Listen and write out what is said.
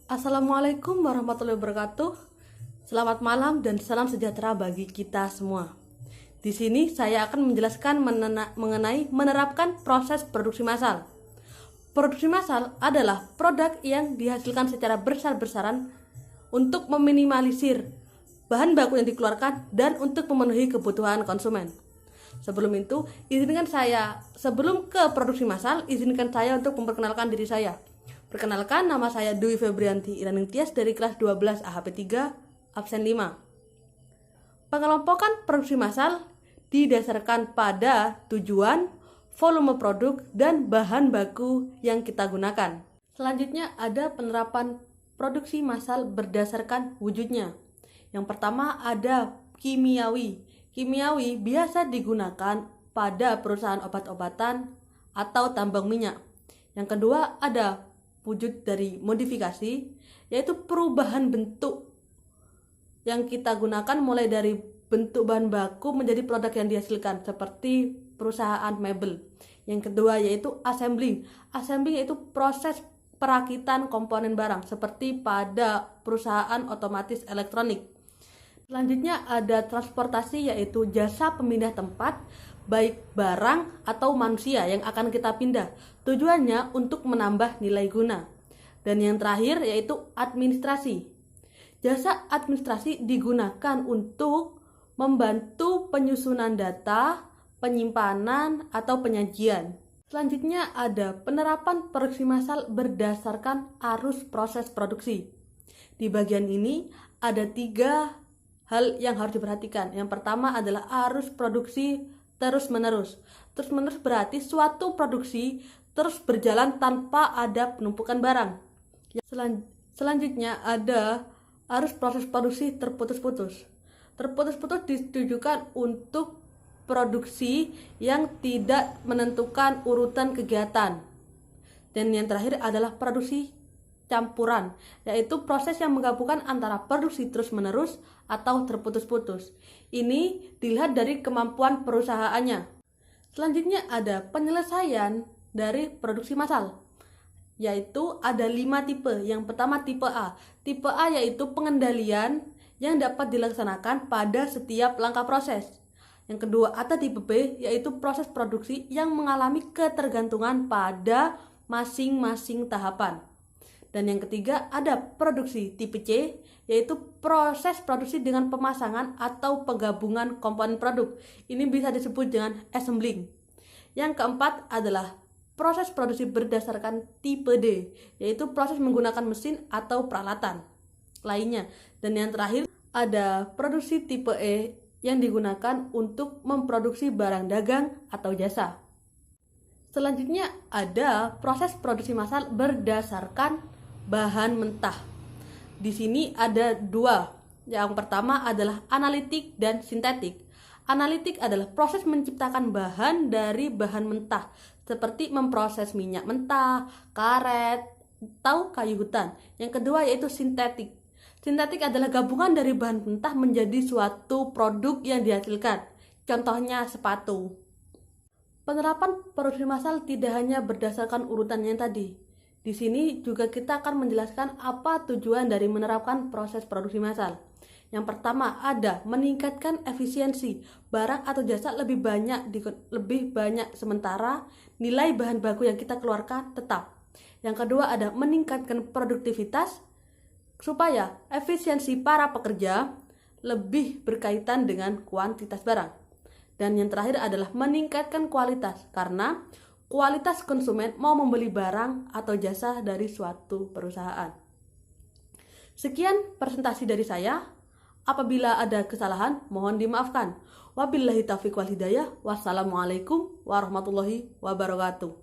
Assalamualaikum warahmatullahi wabarakatuh. Selamat malam dan salam sejahtera bagi kita semua. Di sini saya akan menjelaskan mengenai menerapkan proses produksi massal. Produksi massal adalah produk yang dihasilkan secara besar-besaran untuk meminimalisir bahan baku yang dikeluarkan dan untuk memenuhi kebutuhan konsumen. Sebelum itu, sebelum ke produksi massal, izinkan saya untuk memperkenalkan diri saya. Perkenalkan, nama saya Dwi Febrianti Iraning Tias dari kelas 12 AHP 3, absen 5. Pengelompokan produksi massal didasarkan pada tujuan, volume produk, dan bahan baku yang kita gunakan. Selanjutnya ada penerapan produksi massal berdasarkan wujudnya. Yang pertama ada kimiawi. Kimiawi biasa digunakan pada perusahaan obat-obatan atau tambang minyak. Yang kedua ada wujud dari modifikasi, yaitu perubahan bentuk yang kita gunakan mulai dari bentuk bahan baku menjadi produk yang dihasilkan seperti perusahaan mebel. Yang kedua yaitu assembling. Assembling yaitu proses perakitan komponen barang seperti pada perusahaan otomatis elektronik. Selanjutnya ada transportasi, yaitu jasa pemindah tempat baik barang atau manusia yang akan kita pindah. Tujuannya untuk menambah nilai guna. Dan yang terakhir yaitu administrasi. Jasa administrasi digunakan untuk membantu penyusunan data, penyimpanan, atau penyajian. Selanjutnya ada penerapan produksi massal berdasarkan arus proses produksi. Di bagian ini ada 3 hal yang harus diperhatikan. Yang pertama adalah arus produksi terus-menerus. Terus-menerus berarti suatu produksi terus berjalan tanpa ada penumpukan barang. Selanjutnya ada arus proses produksi terputus-putus. Terputus-putus ditujukan untuk produksi yang tidak menentukan urutan kegiatan. Dan yang terakhir adalah produksi campuran, yaitu proses yang menggabungkan antara produksi terus-menerus atau terputus-putus. Ini dilihat dari kemampuan perusahaannya. Selanjutnya ada penyelesaian dari produksi massal, yaitu ada 5 tipe. Yang pertama tipe A. Tipe A yaitu pengendalian yang dapat dilaksanakan pada setiap langkah proses. Yang kedua ada tipe B, yaitu proses produksi yang mengalami ketergantungan pada masing-masing tahapan. Dan yang ketiga ada produksi tipe C, yaitu proses produksi dengan pemasangan atau penggabungan komponen produk. Ini bisa disebut dengan assembling. Yang keempat adalah proses produksi berdasarkan tipe D, yaitu proses menggunakan mesin atau peralatan lainnya. Dan yang terakhir ada produksi tipe E yang digunakan untuk memproduksi barang dagang atau jasa. Selanjutnya ada proses produksi massal berdasarkan bahan mentah. Di sini ada 2. Yang pertama adalah analitik dan sintetik. Analitik adalah proses menciptakan bahan dari bahan mentah, seperti memproses minyak mentah, karet, atau kayu hutan. Yang kedua yaitu sintetik. Sintetik adalah gabungan dari bahan mentah menjadi suatu produk yang dihasilkan. Contohnya sepatu. Penerapan produksi massal tidak hanya berdasarkan urutan yang tadi. Di sini juga kita akan menjelaskan apa tujuan dari menerapkan proses produksi massal. Yang pertama ada meningkatkan efisiensi barang atau jasa lebih banyak sementara nilai bahan baku yang kita keluarkan tetap. Yang kedua ada meningkatkan produktivitas supaya efisiensi para pekerja lebih berkaitan dengan kuantitas barang. Dan yang terakhir adalah meningkatkan kualitas karena kualitas konsumen mau membeli barang atau jasa dari suatu perusahaan. Sekian presentasi dari saya. Apabila ada kesalahan, mohon dimaafkan. Wabillahi taufiq wal hidayah. Wassalamualaikum warahmatullahi wabarakatuh.